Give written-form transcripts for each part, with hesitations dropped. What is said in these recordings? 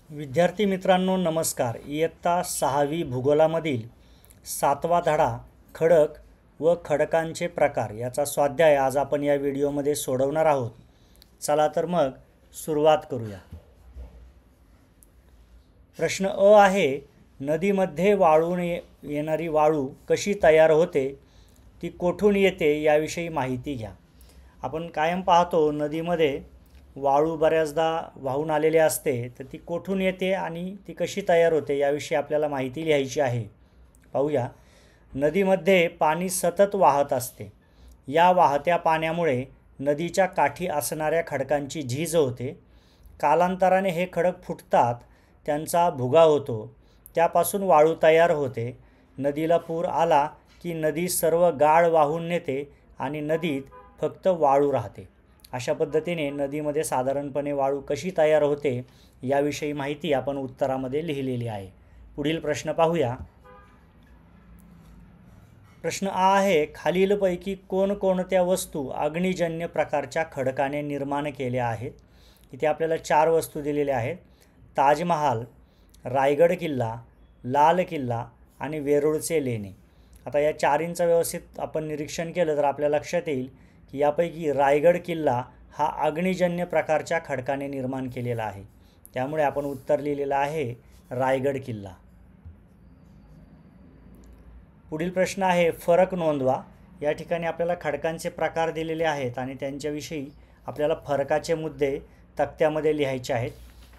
विद्यार्थी मित्रांनो नमस्कार। इयत्ता 6वी भूगोलामधील 7वा धडा खडक व खडकांचे प्रकार याचा स्वाध्याय आज आपण या व्हिडिओमध्ये सोडवणार आहोत। चला तर मग सुरुवात करूया। प्रश्न अ आहे, नदीमध्ये वाळून येणारी वाळू कशी तयार होते, ती कोठून येते याविषयी माहिती घ्या। आपण कायम पाहतो नदीमध्ये वाळू बऱ्याचदा वाहून आलेली असते, तर ती कोठून येते आणि ती कशी तयार होते याविषयी आपल्याला माहिती लिहायची आहे। पाहूया, नदीमध्ये पाणी सतत वाहत असते। या वाहत्या पाण्यामुळे नदीच्या काठी असणाऱ्या खडकांची झीज होते। कालांतराने हे खडक फुटतात, त्यांचा भुगा होतो, त्यापासून वाळू तयार होते। नदीला पूर आला की नदी सर्व गाळ वाहून नेते आणि नदीत फक्त वाळू राहते। अशा पद्धतीने नदीमध्ये साधारणपणे वाळू कशी तयार होते याविषयी माहिती आपण उत्तरामध्ये लिहिलेली आहे। पुढील प्रश्न पाहूया। प्रश्न आ आहे, खालीलपैकी कोणकोणत्या वस्तू अग्निजन्य प्रकारच्या खडकाने निर्माण केल्या आहेत। इथे आपल्याला 4 वस्तू दिलेल्या आहेत: ताजमहाल, रायगड किल्ला, लाल किल्ला आणि वेरूळचे लेणे। आता या 4ंचं व्यवस्थित आपण निरीक्षण केलं तर आपल्या लक्षात येईल की यापैकी रायगड किल्ला हा अग्निजन्य प्रकारच्या खडकाने निर्माण केलेला आहे, त्यामुळे आपण उत्तर लिहिलेलं आहे रायगड किल्ला। पुढील प्रश्न आहे, फरक नोंदवा। या ठिकाणी आपल्याला खडकांचे प्रकार दिलेले आहेत आणि त्यांच्याविषयी आपल्याला फरकाचे मुद्दे तक्त्यामध्ये लिहायचे आहेत।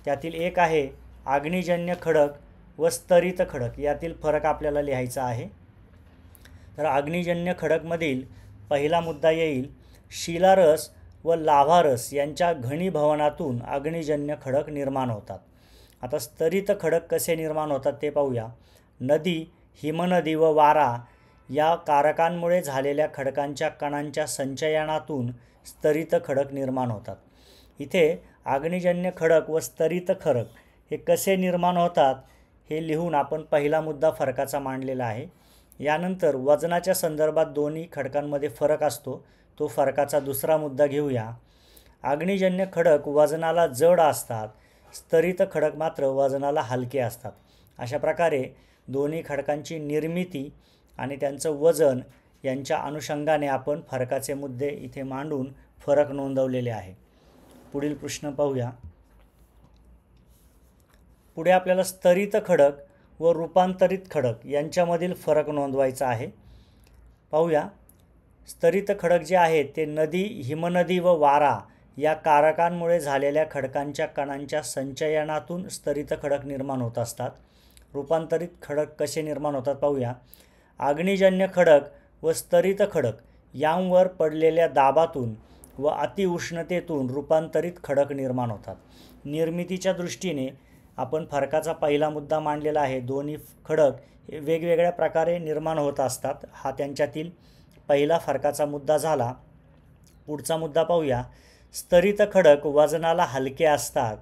त्यातील एक आहे अग्निजन्य खडक व स्तरित खडक, यातील फरक आपल्याला लिहायचा आहे। तर अग्निजन्य खडकमधील पहिला मुद्दा येईल, शिलारस व लाव्हारस यांच्या घनीभवनातून अग्निजन्य खडक निर्माण होतात। आता स्तरित खडक कसे निर्माण होतात ते पाहूया। नदी, हिमनदी व वारा या कारकांमुळे झालेल्या खडकांच्या कणांच्या संचयनातून स्तरित खडक निर्माण होतात। इथे अग्निजन्य खडक व स्तरित खडक हे कसे निर्माण होतात हे लिहून आपण पहिला मुद्दा फरकाचा मांडलेला आहे। यानंतर वजनाच्या संदर्भात दोन्ही खडकांमध्ये फरक असतो, तो फरकाचा दुसरा मुद्दा घेऊया। अग्निजन्य खडक वजनाला जड असतात, स्तरित खडक मात्र वजनाला हलके असतात। अशा प्रकारे दोन्ही खडकांची निर्मिती आणि त्यांचं वजन यांच्या अनुषंगाने आपण फरकाचे मुद्दे इथे मांडून फरक नोंदवलेले आहे। पुढील प्रश्न पाहूया। पुढे आपल्याला स्तरित खडक व रूपांतरित खडक यांच्यामधील फरक नोंदवायचा आहे। पाहूया, स्तरित खडक जे आहेत ते नदी, हिमनदी व वारा या कारकांमुळे झालेल्या खडकांच्या कणांच्या संचयनातून स्तरित खडक निर्माण होत असतात। रूपांतरित खडक कसे निर्माण होतात पाहूया। अग्निजन्य खडक व स्तरित खडक यांवर पडलेल्या दाबातून व अतिउष्णतेतून रूपांतरित खडक निर्माण होतात। निर्मितीच्या दृष्टीने आपण फरकाचा पहिला मुद्दा मांडलेला आहे। दोन्ही खडक हे वेगवेगळ्या प्रकारे निर्माण होत असतात, हा त्यांच्यातील पहिला फरकाचा मुद्दा झाला। पुढचा मुद्दा पाहूया। स्तरित खडक वजनाला हलके असतात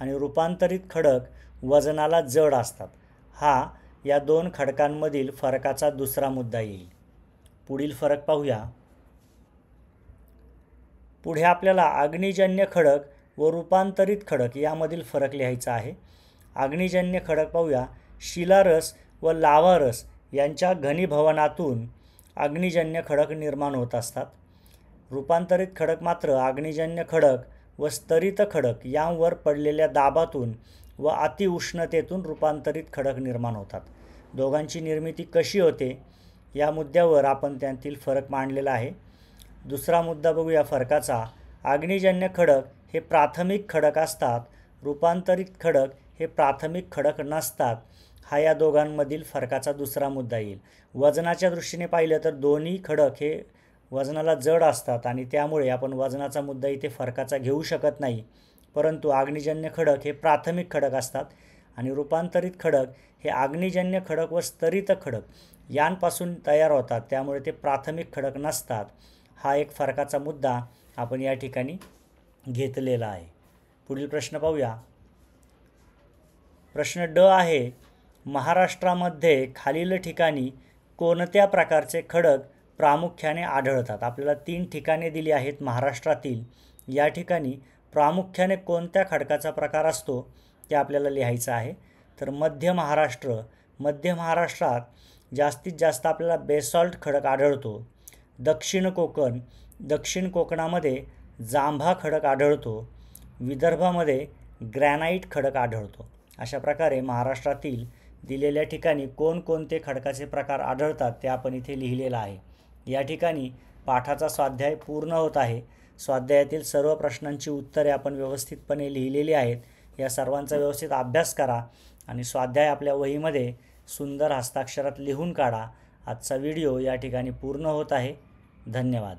आणि रूपांतरित खडक वजनाला जड असतात, हा या दोन खडकांमधील फरकाचा दुसरा मुद्दा येईल। पुढील फरक पाहूया। पुढे आपल्याला अग्निजन्य खडक व रूपांतरित खडक यामधील फरक लिहायचा आहे। अग्निजन्य खडक पाहूया, शिलारस व लाव्हारस यांच्या घनीभवनातून अग्निजन्य खडक निर्माण होत असतात। रूपांतरित खडक मात्र अग्निजन्य खडक व स्तरित खडक यांवर पडलेल्या दाबातून व अतिउष्णतेतून रूपांतरित खडक निर्माण होतात। दोघांची निर्मिती कशी होते या मुद्द्यावर आपण त्यातील फरक मांडलेला आहे। दुसरा मुद्दा बघूया फरकाचा। अग्निजन्य खडक हे प्राथमिक खडक असतात, रूपांतरित खडक हे प्राथमिक खडक नसतात, हा या दोघांमधील फरकाचा दुसरा मुद्दा येईल। वजनाच्या दृष्टीने पाहिलं तर दोन्ही खडक हे वजनाला जड असतात आणि त्यामुळे आपण वजनाचा मुद्दा इथे फरकाचा घेऊ शकत नाही, परंतु अग्निजन्य खडक हे प्राथमिक खडक असतात आणि रूपांतरित खडक हे अग्निजन्य खडक व स्तरित खडक यांपासून तयार होतात, त्यामुळे ते प्राथमिक खडक नसतात, हा एक फरकाचा मुद्दा आपण या ठिकाणी घेतलेला आहे। पुढील प्रश्न पाहूया। प्रश्न ड आहे, महाराष्ट्रामध्ये खालील ठिकाणी कोणत्या प्रकारचे खडक प्रामुख्याने आढळतात। आपल्याला 3 ठिकाणे दिली आहेत महाराष्ट्रातील। या ठिकाणी प्रामुख्याने कोणत्या खडकाचा प्रकार असतो ते आपल्याला लिहायचं आहे. तर मध्य महाराष्ट्रात जास्तीत जास्त आपल्याला बेसॉल्ट खडक आढळतो. दक्षिण कोकणामध्ये जांभा खडक आढळतो. विदर्भामध्ये ग्रॅनाइट खडक आढळतो. अशा प्रकारे महाराष्ट्रातील दिलेल्या ठिकाणी कोणकोणते खडकाचे प्रकार आढळतात ते आपण इथे लिहिलेलं आहे. या ठिकाणी पाठाचा स्वाध्याय पूर्ण होत आहे. स्वाध्यायातील सर्व प्रश्नांची उत्तरे आपण व्यवस्थितपणे लिहिलेली आहेत. या सर्वांचा व्यवस्थित अभ्यास करा आणि स्वाध्याय आपल्या वहीमध्ये सुंदर हस्ताक्षरात लिहून काढा. आजचा व्हिडिओ या ठिकाणी पूर्ण होत आहे. धन्यवाद.